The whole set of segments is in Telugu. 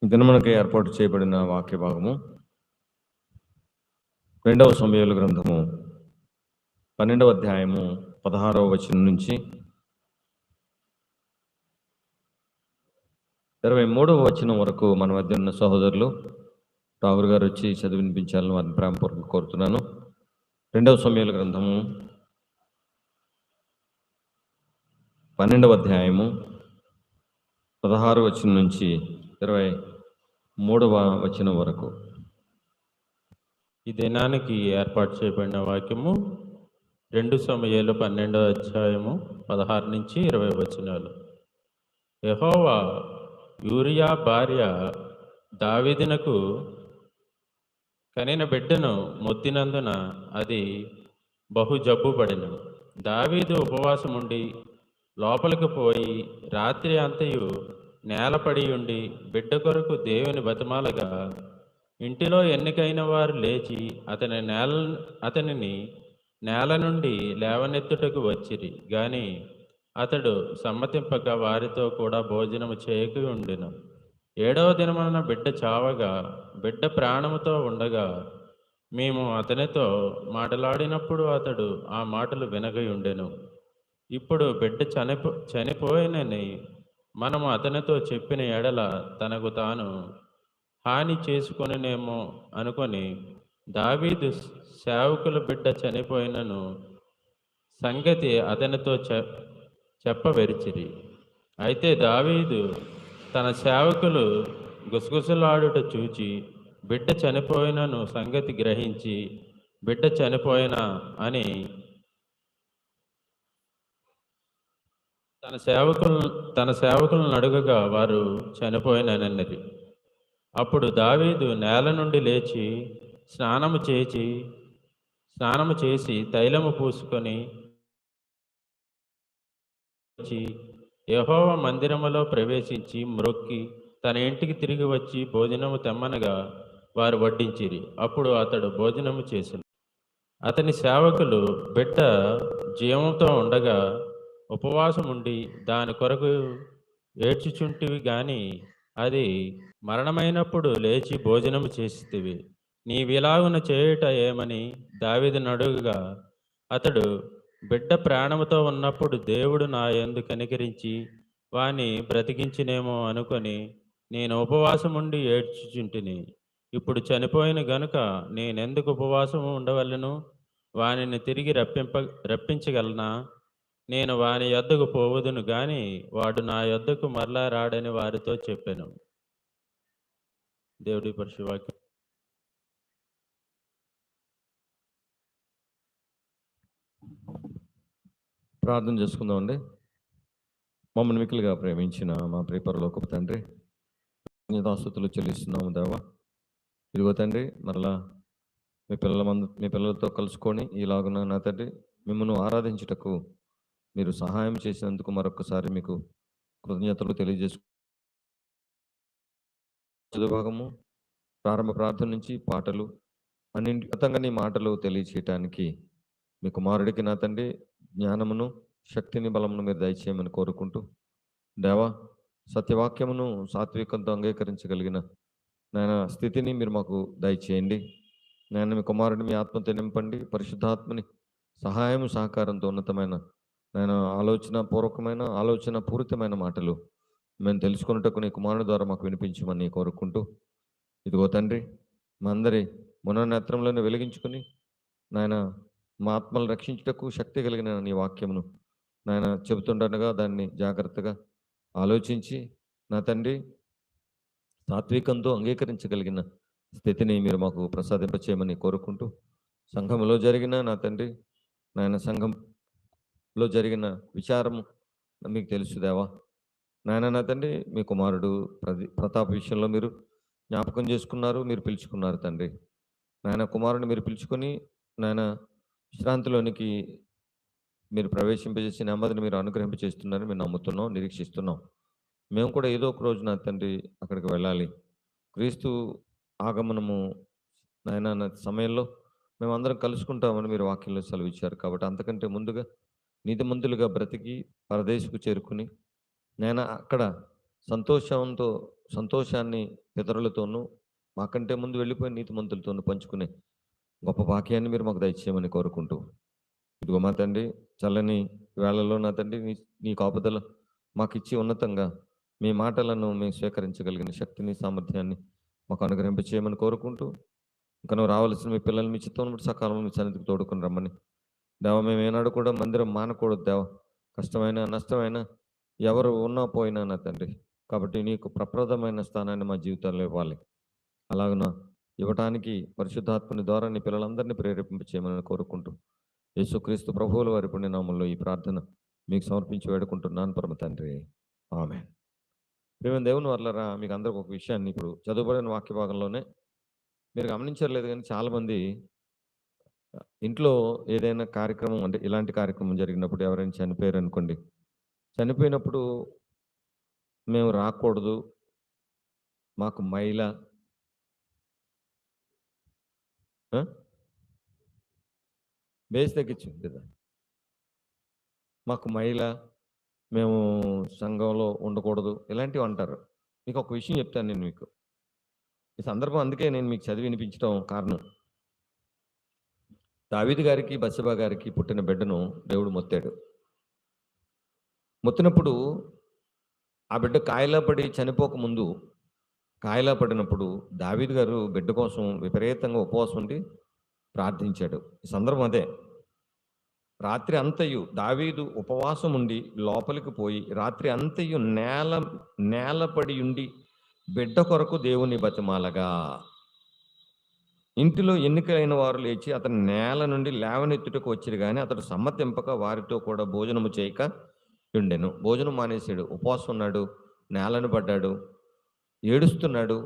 ఈ దినమునకు ఏర్పాటు చేయబడిన వాక్య భాగము 2వ సమూయేలు గ్రంథము 12వ అధ్యాయము 16వ వచనం నుంచి 23వ వచనం వరకు మన మధ్య ఉన్న సహోదరులు రావురు గారు వచ్చి చదివినిపించాలని వారిని ప్రేమపూర్వకంగా కోరుతున్నాను. 2వ సమూయేలు గ్రంథము 12వ అధ్యాయము 16వ వచనం నుంచి 23వ వచనం వరకు. ఈ దినానికి ఏర్పాటు చేయబడిన వాక్యము 2 సమూయేలు 12వ అధ్యాయము 16 నుంచి 20 వచనాలు. యెహోవా యూరియా భార్య దావీదునకు కనిన బిడ్డను మొత్తినందున అది బహు జబ్బుపడెను. దావీదు ఉపవాసముండి లోపలికి పోయి రాత్రి అంతయు నేలపడి ఉండి బిడ్డ కొరకు దేవుని బతిమాలగా ఇంటిలో ఎన్నికైన వారు లేచి అతనిని నేల నుండి లేవనెత్తుటకు వచ్చిరి గాని అతడు సమ్మతింపక వారితో కూడా భోజనము చేయక ఉండెను. 7వ దినమున బిడ్డ చావగా బిడ్డ ప్రాణముతో ఉండగా మేము అతనితో మాటలాడినప్పుడు అతడు ఆ మాటలు వినగయుండెను. ఇప్పుడు బిడ్డ చనిపోయినని మనము అతనితో చెప్పిన ఎడల తనకు తాను హాని చేసుకొనినేమో అనుకొని దావీదు సేవకుల బిడ్డ చనిపోయినను సంగతి అతనితో చెప్పవెరిచిరి. అయితే దావీదు తన సేవకులు గుసగుసలాడుట చూచి బిడ్డ చనిపోయినను సంగతి గ్రహించి బిడ్డ చనిపోయినా అని తన సేవకులను అడుగగా వారు చనిపోయినన్నది. అప్పుడు దావీదు నేల నుండి లేచి స్నానము చేసి తైలము పూసుకొని యెహోవా మందిరములో ప్రవేశించి మ్రొక్కి తన ఇంటికి తిరిగి వచ్చి భోజనము తెమ్మనగా వారు వడ్డించిరి. అప్పుడు అతడు భోజనము చేసెను. అతని సేవకులు బిడ్డ జీవంతో ఉండగా ఉపవాసం ఉండి దాని కొరకు ఏడ్చుచుంటివి గాని అది మరణమైనప్పుడు లేచి భోజనము చేసితివి. నీవిలాగున చేయుట ఏమని దావీదును అడుగగా అతడు బిడ్డ ప్రాణముతో ఉన్నప్పుడు దేవుడు నా యందు కనికరించి వాని బ్రతికించినేమో అనుకొని నేను ఉపవాసముండి ఏడ్చుచుంటిని. ఇప్పుడు చనిపోయిన గనుక నేనెందుకు ఉపవాసము ఉండవలెను? వానిని తిరిగి రప్పించగలనా? నేను వాని యొద్దకు పోవుదును గాని వాడు నా యొద్దకు మరలా రాడని వారితో చెప్పాను. దేవుడి పరిశువాక్యం. ప్రార్థన చేసుకుందామండి. మమ్మల్ని మిక్కిలిగా ప్రేమించిన మా ప్రియపరలోకపు తండ్రి, కృతజ్ఞతాస్తుతులు చెల్లిస్తున్నాము దేవా. ఇదిగో తండ్రి, మరలా మీ పిల్లలతో కలుసుకొని ఈలాగున నా తండ్రి మిమ్మల్ని ఆరాధించుటకు మీరు సహాయం చేసినందుకు మరొకసారి మీకు కృతజ్ఞతలు భాగము ప్రారంభ ప్రార్థన నుంచి పాటలు అన్నింటి గతంగా నీ మాటలు తెలియచేయటానికి మీ కుమారుడికి నా తండ్రి జ్ఞానమును శక్తిని బలమును మీరు దయచేయమని కోరుకుంటూ దేవా, సత్యవాక్యమును సాత్వికంతో అంగీకరించగలిగిన నాయన స్థితిని మీరు మాకు దయచేయండి. నాయన మీ కుమారుడిని మీ ఆత్మతో నింపండి. పరిశుద్ధాత్మని సహాయం సహకారంతో ఉన్నతమైన నాయన ఆలోచన పూరితమైన మాటలు మేము తెలుసుకున్నట్టుకు నీ కుమారుని ద్వారా మాకు వినిపించమని కోరుకుంటూ ఇదిగో తండ్రి, మా అందరి మనోనేత్రంలోనే వెలిగించుకుని నాయన మా ఆత్మలు రక్షించుటకు శక్తి కలిగిన నీ వాక్యమును నాయన చెబుతుండగా దాన్ని జాగ్రత్తగా ఆలోచించి నా తండ్రి సాత్వికంతో అంగీకరించగలిగిన స్థితిని మీరు మాకు ప్రసాదింపచేయమని కోరుకుంటూ సంఘంలో జరిగిన నా తండ్రి నాయన సంఘంలో జరిగిన విచారము మీకు తెలుసు దేవా. నాయన నా తండ్రి మీ కుమారుడు ప్రతాప్ విషయంలో మీరు జ్ఞాపకం చేసుకున్నారు, మీరు పిలుచుకున్నారు తండ్రి. నాయన కుమారుని మీరు పిలుచుకొని నాయన విశ్రాంతిలోనికి మీరు ప్రవేశింపజేసి నెమ్మదిని మీరు అనుగ్రహింపజేస్తున్నారని మేము నమ్ముతున్నాం, నిరీక్షిస్తున్నాం. మేము కూడా ఏదో ఒక రోజు నా తండ్రి అక్కడికి వెళ్ళాలి. క్రీస్తు ఆగమనము నాయన సమయంలో మేమందరం కలుసుకుంటామని మీరు వాక్యంలో సెలవిచ్చారు. కాబట్టి అంతకంటే ముందుగా నీతిమంతులుగా బ్రతికి పరదేశకు చేరుకుని నాయన అక్కడ సంతోషంతో సంతోషాన్ని పితరులతోనూ మాకంటే ముందు వెళ్ళిపోయిన నీతిమంతులతోనూ పంచుకునే గొప్ప భాగ్యాన్ని మీరు మాకు దయచేయమని కోరుకుంటూ, ఇదిగో మా తండ్రి, చల్లని వేళల్లో నా తండ్రి నీ కాపుదల మాకిచ్చి ఉన్నతంగా మీ మాటలను మేము స్వీకరించగలిగిన శక్తిని, సామర్థ్యాన్ని మాకు అనుగ్రహింపచేయమని కోరుకుంటూ, ఇంకా నువ్వు రావాల్సిన మీ పిల్లల్ని మీ చిత్తం బట్టి సకాలంలో మీ సన్నిధికి తోడుకొని రమ్మని దేవ, మేము ఏనాడు కూడా మందిరం మానకూడదు దేవ. కష్టమైన నష్టమైన ఎవరు ఉన్నా పోయినా నా తండ్రి, కాబట్టి నీకు ప్రప్రదమైన స్థానాన్ని మా జీవితాల్లో ఇవ్వాలి. అలాగన ఇవ్వటానికి పరిశుద్ధాత్మని ద్వారా నీ పిల్లలందరినీ ప్రేరేపింపచేయమని కోరుకుంటూ, యేసుక్రీస్తు ప్రభువుల వారి పుణ్యనామంలో ఈ ప్రార్థన మీకు సమర్పించి వేడుకుంటున్నాను పరమ తండ్రి. ఆమేన్. ప్రియమైన దేవుని వర్లరా, మీకు అందరికి ఒక విషయాన్ని ఇప్పుడు చదువుబడిన వాక్య భాగంలోనే మీరు గమనించలేదు, కానీ చాలామంది ఇంట్లో ఏదైనా కార్యక్రమం, అంటే ఇలాంటి కార్యక్రమం జరిగినప్పుడు ఎవరైనా చనిపోయారు అనుకోండి, చనిపోయినప్పుడు మేము రాకూడదు, మాకు మైల బేస్ తగ్గించు కదా, మాకు మైల, మేము సంఘంలో ఉండకూడదు, ఇలాంటివి అంటారు. మీకు ఒక విషయం చెప్తాను నేను మీకు ఈ సందర్భం, అందుకే నేను మీకు చదివి వినిపించడం కారణం. దావీదు గారికి బత్షెబా గారికి పుట్టిన బిడ్డను దేవుడు మొత్తాడు. మొత్తినప్పుడు ఆ బిడ్డ కాయలా పడి చనిపోకముందు, కాయలా పడినప్పుడు దావీదు గారు బిడ్డ కోసం విపరీతంగా ఉపవాసం ఉండి ప్రార్థించాడు. ఈ సందర్భం అదే. రాత్రి అంతయు దావీదు ఉపవాసం ఉండి లోపలికి పోయి రాత్రి అంతయు నేలపడి ఉండి బిడ్డ కొరకు దేవుని బతిమాలగా, ఇంటిలో ఎన్నికైన వారు లేచి అతని నేల నుండి లేవనెత్తుటకు వచ్చిరు, కానీ అతడు సమ్మతింపక వారితో కూడా భోజనము చేయక ఉండెను. భోజనం మానేశాడు, ఉపవాసం ఉన్నాడు, నేలను పడ్డాడు, ఏడుస్తున్నాడు,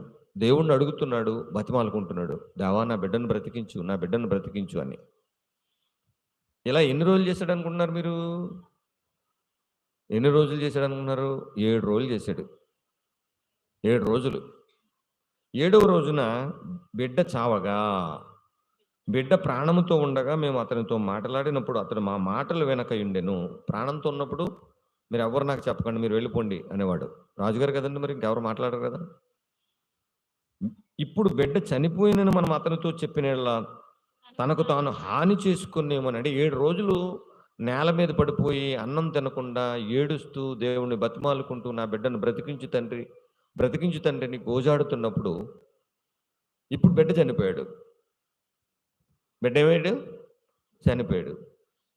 దేవుణ్ణి అడుగుతున్నాడు, బతిమాలుకుంటున్నాడు, దేవా నా బిడ్డను బ్రతికించు, నా బిడ్డను బ్రతికించు అని. ఇలా ఎన్ని రోజులు చేశాడు అనుకుంటున్నారు మీరు? ఎన్ని రోజులు చేశాడు అనుకుంటున్నారు? 7 రోజులు చేశాడు. 7 రోజులు. 7వ రోజున బిడ్డ చావగా, బిడ్డ ప్రాణముతో ఉండగా మేము అతనితో మాట్లాడినప్పుడు అతడు మా మాటలు వెనక ఉండెను. ప్రాణంతో ఉన్నప్పుడు మీరు ఎవరు నాకు చెప్పకండి, మీరు వెళ్ళిపోండి అనేవాడు. రాజుగారు కదండి, మరి ఇంకెవరు మాట్లాడరు కదా. ఇప్పుడు బిడ్డ చనిపోయినని మనం అతనితో చెప్పిన తనకు తాను హాని చేసుకునేమనండి. 7 రోజులు నేల మీద పడిపోయి అన్నం తినకుండా ఏడుస్తూ దేవుణ్ణి బతిమాలుకుంటూ నా బిడ్డను బ్రతికించు తండ్రి, బ్రతికించు తండ్రిని గోజాడుతున్నప్పుడు ఇప్పుడు బిడ్డ చనిపోయాడు. బిడ్డ ఏమయ్యాడు? చనిపోయాడు.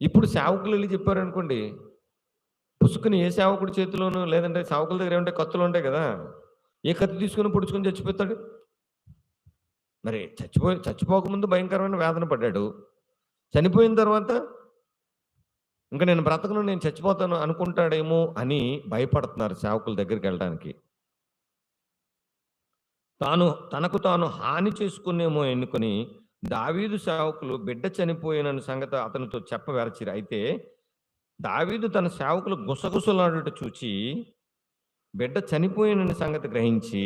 ఇప్పుడు సేవకులు వెళ్ళి చెప్పారనుకోండి, పుసుకుని ఏ సేవకుడి చేతిలోనూ, లేదంటే సేవకుల దగ్గర ఏమంటే కత్తులు ఉంటాయి కదా, ఏ కత్తి తీసుకుని పొడుచుకొని చచ్చిపోతాడు. మరి చచ్చిపోకముందు భయంకరమైన వేదన పడ్డాడు, చనిపోయిన తర్వాత ఇంకా నేను బ్రతకను, నేను చచ్చిపోతాను అనుకుంటాడేమో అని భయపడుతున్నారు సేవకుల దగ్గరికి వెళ్ళడానికి. తనకు తాను హాని చేసుకునేమో ఎన్నుకొని దావీదు సేవకులు బిడ్డ చనిపోయిన సంగతి అతనితో చెప్పవెరచిరు. అయితే దావీదు తన సేవకులు గుసగుసలాడుట చూచి బిడ్డ చనిపోయిన సంగతి గ్రహించి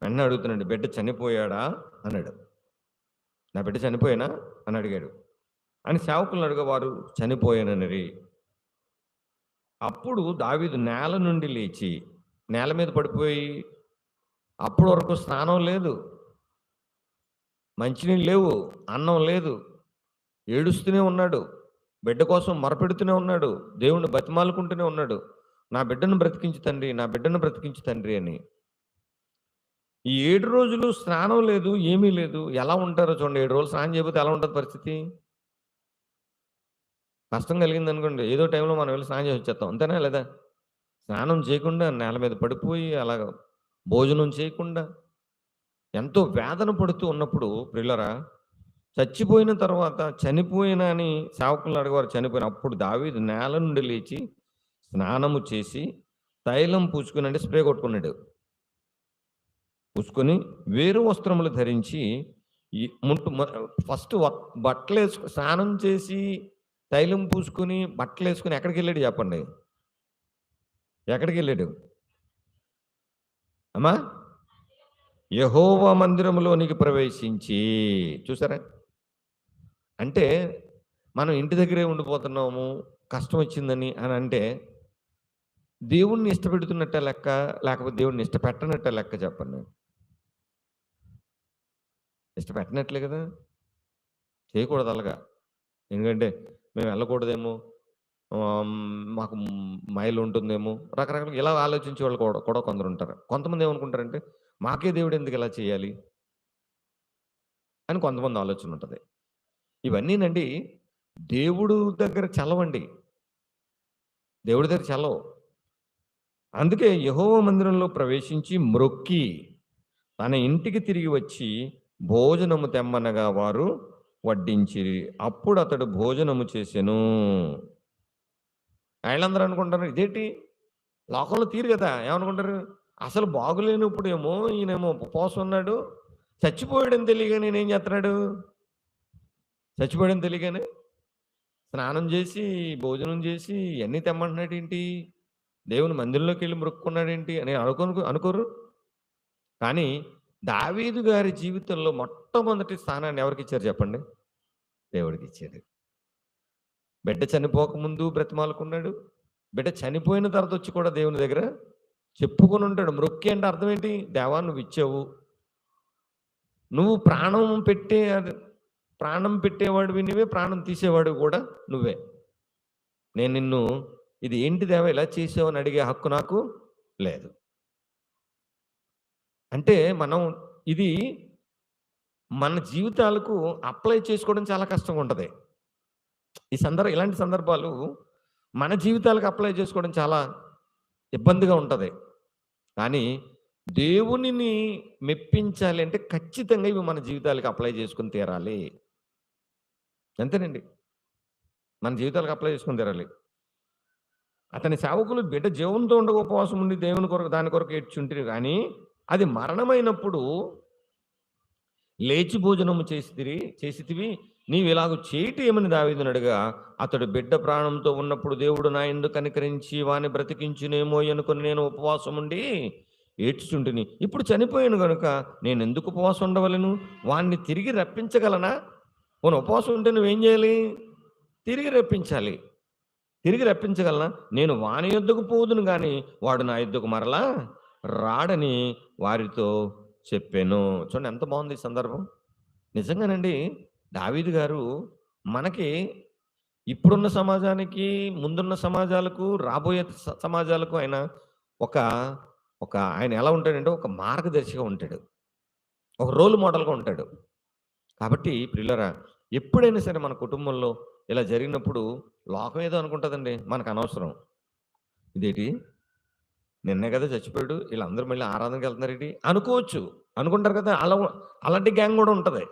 వెంటనే అడుగుతున్నాడు, బిడ్డ చనిపోయాడా అన్నాడు. నా బిడ్డ చనిపోయానా అని అడిగాడు. అని సేవకులను అడిగేవారు చనిపోయానని. అప్పుడు దావీదు నేల నుండి లేచి, నేల మీద పడిపోయి అప్పటి వరకు స్నానం లేదు, మంచినీళ్ళు లేవు, అన్నం లేదు, ఏడుస్తూనే ఉన్నాడు, బిడ్డ కోసం మొరపెడుతూనే ఉన్నాడు, దేవుణ్ణి బతిమాలుకుంటూనే ఉన్నాడు, నా బిడ్డను బ్రతికించు తండ్రి, నా బిడ్డను బ్రతికించు తండ్రి అని. ఈ 7 రోజులు స్నానం లేదు, ఏమీ లేదు. ఎలా ఉంటారో చూడండి. 7 రోజులు స్నానం చేయకపోతే ఎలా ఉంటుంది పరిస్థితి? కష్టం కలిగింది అనుకోండి, ఏదో టైంలో మనం వెళ్ళి స్నానం చేసి వచ్చేస్తాం, అంతేనా లేదా? స్నానం చేయకుండా నేల మీద పడిపోయి అలాగ భోజనం చేయకుండా ఎంతో వేదన పడుతూ ఉన్నప్పుడు, ప్రియులరా, చచ్చిపోయిన తర్వాత చనిపోయిన అని సేవకులు అడిగేవారు చనిపోయిన. అప్పుడు దావీదు నేల నుండి లేచి స్నానము చేసి తైలం పూసుకుని, అంటే స్ప్రే కొట్టుకున్నాడు, పూసుకొని వేరు వస్త్రములు ధరించి ఫస్ట్ బట్టలు వేసుకు స్నానం చేసి తైలం పూసుకొని బట్టలు వేసుకుని ఎక్కడికి వెళ్ళాడు చెప్పండి? ఎక్కడికి వెళ్ళాడు అమ్మా? యెహోవా మందిరంలోనికి ప్రవేశించి. చూసారా? అంటే మనం ఇంటి దగ్గరే ఉండిపోతున్నాము, కష్టం వచ్చిందని అని అంటే దేవుణ్ణి ఇష్టపెడుతున్నట్టే లెక్క, లేకపోతే దేవుణ్ణి ఇష్టపెట్టనట్టే లెక్క చెప్పండి? ఇష్టపెట్టనట్లే కదా! చేయకూడదు అలాగా. ఎందుకంటే మేము వెళ్ళకూడదేమో, మాకు మైలుంటుందేమో, రకరకాలుగా ఇలా ఆలోచించే వాళ్ళు కూడా కూడా కొందరుంటారు. కొంతమంది ఏమనుకుంటారంటే, మాకే దేవుడు ఎందుకు ఇలా చేయాలి అని కొంతమంది ఆలోచన ఉంటది. ఇవన్నీనండి దేవుడు దగ్గర చల్లవండి. దేవుడి దగ్గర చల్లవు. అందుకే యెహోవా మందిరంలో ప్రవేశించి మ్రొక్కి, తన ఇంటికి తిరిగి వచ్చి భోజనము తెమ్మనగా వారు వడ్డించిరి. అప్పుడు అతడు భోజనము చేసెను. ఆళ్ళందరూ అనుకుంటారు ఇదేంటి లోకంలో తీరు కదా! ఏమనుకుంటారు? అసలు బాగులేనప్పుడేమో ఈయనేమో ఉపవాసం ఉన్నాడు. చచ్చిపోయాడని తెలియగానే ఈయనేం చేత్తన్నాడు? చచ్చిపోయాడని తెలియగానే స్నానం చేసి, భోజనం చేసి ఇయన్నీ తెమ్మంటున్నాడేంటి? దేవుని మందిరంలోకెళ్ళి మొక్కుకున్నాడేంటి అని అనుకోరు? కానీ దావీదు గారి జీవితంలో మొట్టమొదటి స్థానాన్ని ఎవరికిచ్చారు చెప్పండి? దేవుడికిచ్చారు. బిడ్డ చనిపోకముందు బ్రతిమాలుకున్నాడు. బిడ్డ చనిపోయిన తర్వాత వచ్చి కూడా దేవుని దగ్గర చెప్పుకొని ఉంటాడు. మ్రొక్కి అంటే అర్థం ఏంటి? దేవా నువ్విచ్చావు. నువ్వు ప్రాణం పెట్టేవాడివి నువ్వే, ప్రాణం తీసేవాడివి కూడా నువ్వే. నేను నిన్ను ఇది ఏంటి దేవా ఇలా చేసావు అని అడిగే హక్కు నాకు లేదు. అంటే మనం ఇది మన జీవితాలకు అప్లై చేసుకోవడం చాలా కష్టంగా ఉంటది. ఇలాంటి సందర్భాలు మన జీవితాలకు అప్లై చేసుకోవడం చాలా ఇబ్బందిగా ఉంటది. కానీ దేవునిని మెప్పించాలి అంటే ఖచ్చితంగా ఇవి మన జీవితాలకు అప్లై చేసుకొని తీరాలి. అంతేనండి. మన జీవితాలకు అప్లై చేసుకొని తీరాలి. అతని సేవకులు బిడ్డ జీవంతో ఉండగా ఉపవాసం ఉండి దేవుని కొరకు దాని కొరకు ఏడ్చుంటిరి గాని, అది మరణమైనప్పుడు లేచి భోజనము చేసితివి నీవు ఇలాగ చేయటి ఏమని దావీదును అడగా, అతడు బిడ్డ ప్రాణంతో ఉన్నప్పుడు దేవుడు నా యందు కనికరించి వాని బ్రతికించునేమో అనుకుని నేను ఉపవాసం ఉండి ఏడ్చుచుంటిని. ఇప్పుడు చనిపోయాను గనుక నేను ఎందుకు ఉపవాసం ఉండవలను? వాణ్ణి తిరిగి రప్పించగలనా? పోనీ ఉపవాసం ఉంటే నువ్వేం చేయాలి? తిరిగి రప్పించాలి. తిరిగి రప్పించగలనా? నేను వాని యొద్దకు పోదును గాని వాడు నా యొద్దకు మరలా రాడని వారితో చెప్పాను. చూడండి ఎంత బాగుంది ఈ సందర్భం. నిజంగానండి దావీదు గారు మనకి ఇప్పుడున్న సమాజానికి, ముందున్న సమాజాలకు, రాబోయే సమాజాలకు ఆయన ఒక ఒక ఆయన ఎలా ఉంటాడంటే ఒక మార్గదర్శిగా ఉంటాడు. ఒక రోల్ మోడల్‌గా ఉంటాడు. కాబట్టి ప్రియులారా ఎప్పుడైనా సరే మన కుటుంబంలో ఇలా జరిగినప్పుడు లోకం ఏదో అనుకుంటదండి. మనకు అనవసరం. ఇదేటి నిన్నే కదా చచ్చిపోయాడు. వీళ్ళందరూ మళ్ళీ ఆరాధనకి వెళ్తున్నారేంటి? అనుకోవచ్చు. అనుకుంటారు కదా! అలాంటి గ్యాంగ్ కూడా ఉంటది.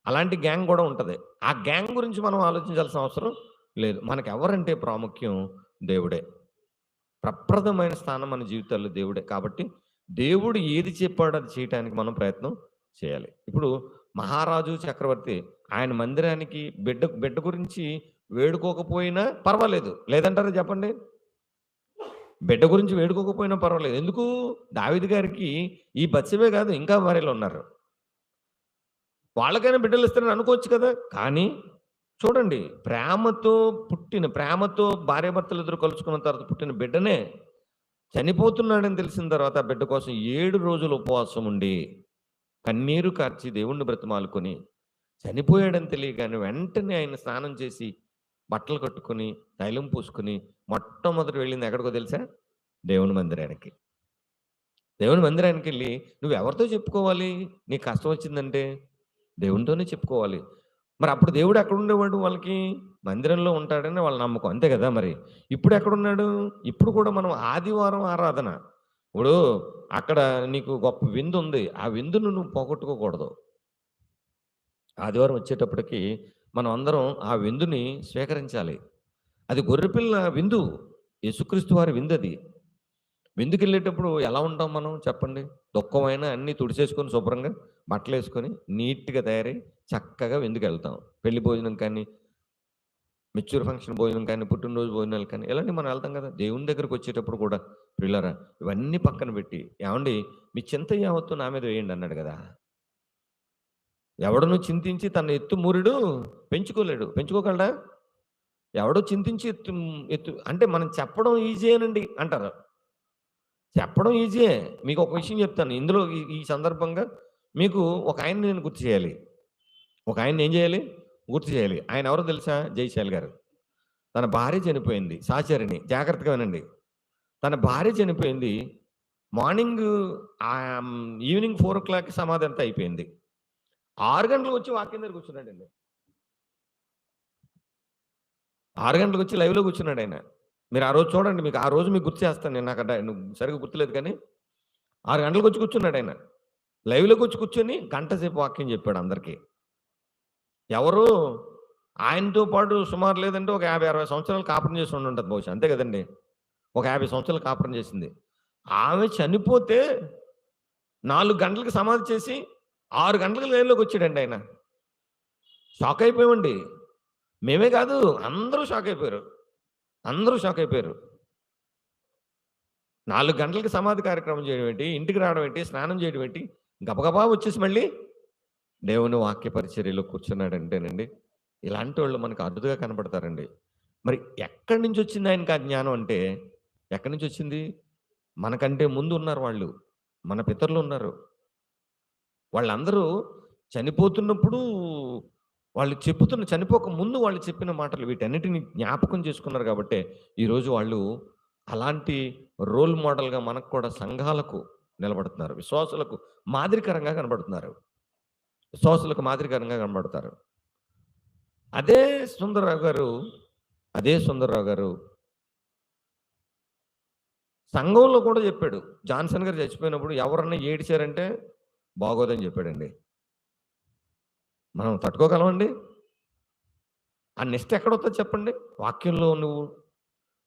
అలాంటి గ్యాంగ్ కూడా ఉంటది. ఆ గ్యాంగ్ గురించి మనం ఆలోచించాల్సిన అవసరం లేదు. మనకెవరంటే ప్రాముఖ్యం దేవుడే. ప్రప్రథమైన స్థానం మన జీవితాల్లో దేవుడే. కాబట్టి దేవుడు ఏది చెప్పాడో అది చేయటానికి మనం ప్రయత్నం చేయాలి. ఇప్పుడు మహారాజు, చక్రవర్తి ఆయన మందిరానికి బిడ్డ గురించి వేడుకోకపోయినా పర్వాలేదు. లేదంటారా చెప్పండి? బిడ్డ గురించి వేడుకోకపోయినా పర్వాలేదు. ఎందుకు? దావీదు గారికి ఈ బత్షెబే కాదు ఇంకా భార్యలున్నారు. వాళ్ళకైనా బిడ్డలు ఇస్తారని అనుకోవచ్చు కదా! కానీ చూడండి ప్రేమతో భార్యాభర్తలిద్దరూ కలుసుకున్న తర్వాత పుట్టిన బిడ్డనే చనిపోతున్నాడని తెలిసిన తర్వాత ఆ బిడ్డ కోసం 7 రోజులు ఉపవాసం ఉండి, కన్నీరు కార్చి దేవుణ్ణి బ్రతిమాలుకొని, చనిపోయాడని తెలియగానే వెంటనే ఆయన స్నానం చేసి, బట్టలు కట్టుకొని, తైలం పూసుకొని, మొట్టమొదట వెళ్ళింది ఎక్కడికో తెలుసా? దేవుని మందిరానికి. దేవుని మందిరానికెళ్ళి నువ్వెవరితో చెప్పుకోవాలి? నీకు కష్టం వచ్చిందంటే? దేవునితోనే చెప్పుకోవాలి. మరి అప్పుడు దేవుడు ఎక్కడుండేవాడు వాళ్ళకి? మందిరంలో ఉంటాడని వాళ్ళ నమ్మకం. అంతే కదా మరి. ఇప్పుడు ఎక్కడున్నాడు? ఇప్పుడు కూడా మనం ఆదివారం ఆరాధన. ఇప్పుడు అక్కడ నీకు గొప్ప విందుంది. ఆ విందును నువ్వు పోగొట్టుకోకూడదు. ఆదివారం వచ్చేటప్పటికి మనం అందరం ఆ విందుని స్వీకరించాలి. అది గొర్రెపిల్ల విందు. యేసుక్రీస్తు వారి విందది. విందుకెళ్ళేటప్పుడు ఎలా ఉంటాం మనం చెప్పండి? దుఃఖమైన అన్నీ తుడిచేసుకొని శుభ్రంగా బట్టలేసుకొని నీట్‌గా తయారై చక్కగా విందుకెళ్తాం. పెళ్లి భోజనం కానీ, మెచ్యూర్ ఫంక్షన్ భోజనం కానీ, పుట్టినరోజు భోజనాలు కానీ ఇలాంటివి మనం వెళ్తాం కదా! దేవుని దగ్గరికొచ్చేటప్పుడు కూడా ప్రియులారా ఇవన్నీ పక్కన పెట్టి, ఏవండీ మీ చింత యావత్తు నా మీద వేయండి అన్నాడు కదా! ఎవడును చింతించి తన ఎత్తు మూరెడు పెంచుకోలేడు. పెంచుకోగలడా? ఎవడో చింతించి ఎత్తు ఎత్తు అంటే మనం చెప్పడం ఈజీయేనండి అంటారు. చెప్పడం ఈజీయే. మీకు ఒక విషయం చెప్తాను. ఇందులో ఈ ఈ సందర్భంగా మీకు ఒక ఆయన్ని నేను గుర్తు చేయాలి. ఒక ఆయన్ని ఏం చేయాలి? గుర్తు చేయాలి. ఆయన ఎవరో తెలుసా? జయశాలి గారు. తన భార్య చనిపోయింది. సహచరిణి. జాగ్రత్తగా వినండి. తన భార్య చనిపోయింది. మార్నింగ్ ఈవినింగ్ 4:00కి సమాధి అంతా అయిపోయింది. 6 గంటలకు వచ్చి వాక్యం దగ్గర కూర్చున్నాడండి. 6 గంటలకు వచ్చి లైవ్‌లో కూర్చున్నాడు ఆయన. మీరు ఆ రోజు చూడండి. మీకు ఆ రోజు మీకు గుర్తు చేస్తాను నేను. నాకు సరిగ్గా గుర్తులేదు కానీ 6 గంటలకు వచ్చి కూర్చున్నాడు ఆయన. లైవ్‌లోకి వచ్చి కూర్చొని గంట సేపు వాక్యం చెప్పాడు అందరికీ. ఎవరు ఆయనతో పాటు సుమారు లేదంటే ఒక 50, 60 సంవత్సరాలు కాపురం చేసి ఉండుంటది బహుశా. అంతే కదండీ! ఒక 50 సంవత్సరాలు కాపురం చేసింది. ఆమె చనిపోతే 4 గంటలకి సమాధి చేసి 6 గంటలకు లైవ్‌లోకి వచ్చాడండి ఆయన. షాక్ అయిపోయామండి. మేమే కాదు అందరూ షాక్ అయిపోయారు. అందరూ షాక్ అయిపోయారు. 4 గంటలకి సమాధి కార్యక్రమం చేయడం ఏంటి? ఇంటికి రావడం ఏంటి? స్నానం చేయడం ఏంటి? గబగబా వచ్చేసి మళ్ళీ దేవుని వాక్య పరిచర్యలో కూర్చున్నాడంటేనండి, ఇలాంటోళ్ళు మనకు అరుదుగా కనపడతారండి. మరి ఎక్కడి నుంచి వచ్చింది ఆయనకి ఆ జ్ఞానం అంటే, ఎక్కడి నుంచి వచ్చింది? మనకంటే ముందు ఉన్నారు వాళ్ళు. మన పితరులు ఉన్నారు. వాళ్ళందరూ చనిపోతున్నప్పుడు వాళ్ళు చనిపోక ముందు వాళ్ళు చెప్పిన మాటలు వీటన్నిటిని జ్ఞాపకం చేసుకున్నారు కాబట్టే, ఈరోజు వాళ్ళు అలాంటి రోల్ మోడల్‌గా మనకు కూడా సంఘాలకు నిలబడుతున్నారు. విశ్వాసులకు మాదిరికరంగా కనబడుతున్నారు. విశ్వాసులకు మాదిరికరంగా కనబడతారు. అదే సుందర్‌రావు గారు, అదే సుందర్‌రావు గారు సంఘంలో కూడా చెప్పాడు. జాన్సన్ గారు చచ్చిపోయినప్పుడు ఎవరన్నా ఏడిచారంటే బాగోదని చెప్పాడండి. మనం తట్టుకోగలమండి? ఆ నిష్ట ఎక్కడొస్తది చెప్పండి? వాక్యంలో నువ్వు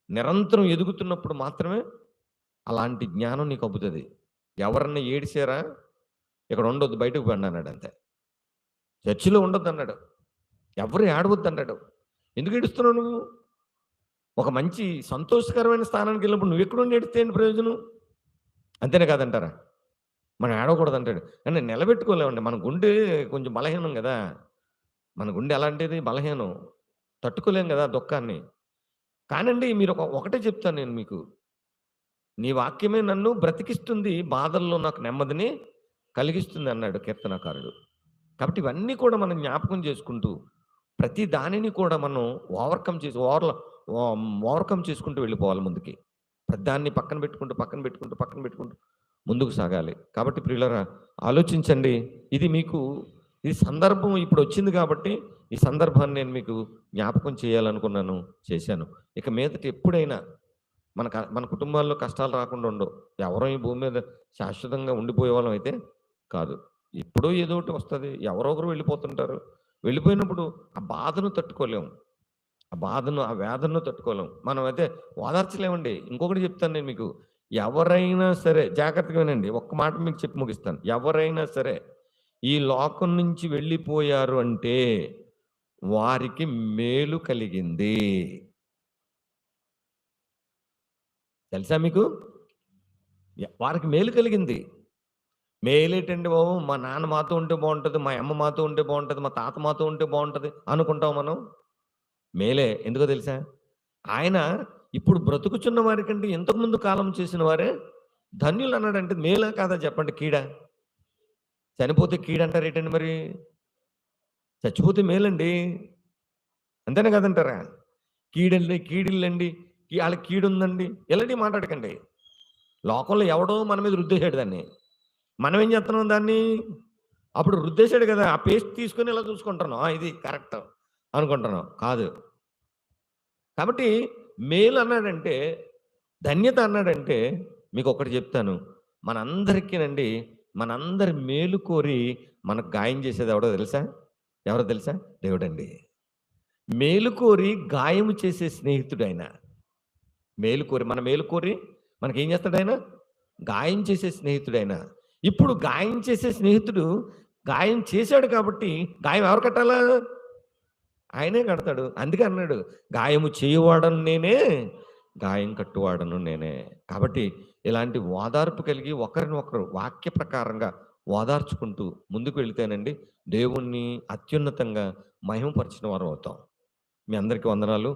నిరంతరం ఎదుగుతున్నప్పుడు మాత్రమే అలాంటి జ్ఞానం నీకు అబ్బుతది. ఎవరన్నా ఏడిసారా? ఇక్కడ ఉండొద్దు బయటకు పండి అన్నాడు అంతే. చర్చిలో ఉండొద్దన్నాడు. ఎవరు ఏడవద్దన్నాడు. ఎందుకు ఏడుస్తున్నావు నువ్వు? ఒక మంచి సంతోషకరమైన స్థానానికి వెళ్ళినప్పుడు నువ్వెక్కడుండి ఏడిస్తే ఏంటి ప్రయోజనం? అంతేనే కాదంటారా? మనం ఏడవకూడదంటాడు. కానీ నిలబెట్టుకోలేమండి. మన గుండె కొంచెం బలహీనం గదా! మన గుండె ఎలాంటిది? బలహీనం. తట్టుకోలేం గదా దుఃఖాన్ని. కానండి మీరు ఒకటే చెప్తాను నేను మీకు. నీ వాక్యమే నన్ను బ్రతికిస్తుంది. బాధల్లో నాకు నెమ్మదిని కలిగిస్తుంది అన్నాడు కీర్తనకారుడు. కాబట్టి ఇవన్నీ కూడా మనం జ్ఞాపకం చేసుకుంటూ, ప్రతి దానిని కూడా మనం ఓవర్‌కమ్ చేసుకుంటూ వెళ్ళిపోవాలి ముందుకి. ప్రతిదాన్ని పక్కన పెట్టుకుంటూ ముందుకు సాగాలి. కాబట్టి ప్రియులారా ఆలోచించండి. ఇది మీకు ఈ సందర్భం ఇప్పుడొచ్చింది కాబట్టి, ఈ సందర్భాన్ని నేను మీకు జ్ఞాపకం చేయాలనుకున్నాను, చేశాను. ఇక మీదట ఎప్పుడైనా మన కుటుంబాల్లో కష్టాలు రాకుండా ఉండవు. ఎవరో ఈ భూమి మీద శాశ్వతంగా ఉండిపోయేవాళ్ళం అయితే కాదు. ఎప్పుడో ఏదో ఒకటి వస్తది. ఎవరో ఒకరు వెళ్ళిపోతుంటారు. వెళ్ళిపోయినప్పుడు ఆ బాధను తట్టుకోలేము. ఆ బాధను, ఆ వేదనను తట్టుకోలేం. మనమైతే ఓదార్చలేమండి. ఇంకొకటి చెప్తాను నేను మీకు. ఎవరైనా సరే జాగ్రత్తగా వినండి. ఒక్క మాట మీకు చెప్పి ముగిస్తాను. ఎవరైనా సరే ఈ లోకం నుంచి వెళ్ళిపోయారు అంటే వారికి మేలు కలిగింది. తెలుసా మీకు? వారికి మేలు కలిగింది. మేలేటండి బాబు! మా నాన్న మాతో ఉంటే బావుంటది. మా అమ్మ మాతో ఉంటే బావుంటది. మా తాత మాతో ఉంటే బావుంటది అనుకుంటాం మనం. మేలే. ఎందుకో తెలుసా? ఆయన ఇప్పుడు బ్రతుకుచున్న వారికంటే ఇంతకుముందు కాలం చేసిన వారే ధన్యులన్నాడంటే మేలా కాదా చెప్పండి? కీడా? చనిపోతే కీడంటారేటండి మరి? చచ్చిపోతే మేలండి. అంతేనా కాదంటారా? కీడిల్లండి, ఆళ్ళకి కీడుందండి. ఇలాంటివి మాట్లాడకండి. లోకంలో ఎవడో మన మీద రుద్దేశాడు దాన్ని. మనం ఏం చేస్తున్నాం దాన్ని? అప్పుడు రుద్దేశాడు కదా! ఆ పేస్ట్ తీసుకొని ఇలా చూసుకుంటున్నాం. ఇది కరెక్ట్ అనుకుంటున్నాం. కాదు. కాబట్టి మేలు అన్నాడంటే, ధన్యత అన్నాడంటే మీకొకటి చెప్తాను. మనందరికీనండి, మనందరి మేలు కోరి మనకు గాయం చేసేది ఎవడో తెలుసా? ఎవరో తెలుసా? దేవుడండి. మేలు కోరి గాయము చేసే స్నేహితుడాయన. మన మేలు కోరి మనకేం చేస్తాడాయన? గాయం చేసే స్నేహితుడాయన. ఇప్పుడు గాయం చేసే స్నేహితుడు గాయం చేశాడు కాబట్టి గాయం ఎవరు కట్టాలా? ఆయనే కడతాడు. అందుకే అన్నాడు, గాయము చేయువాడను నేనే, గాయం కట్టువాడను నేనే. కాబట్టి ఇలాంటి ఓదార్పు కలిగి ఒకరినొకరు వాక్య ప్రకారంగా ఓదార్చుకుంటూ ముందుకు వెళితేనండి దేవుణ్ణి అత్యున్నతంగా మహిమపరిచిన వారం అవుతాం. మీ అందరికీ వందనాలు.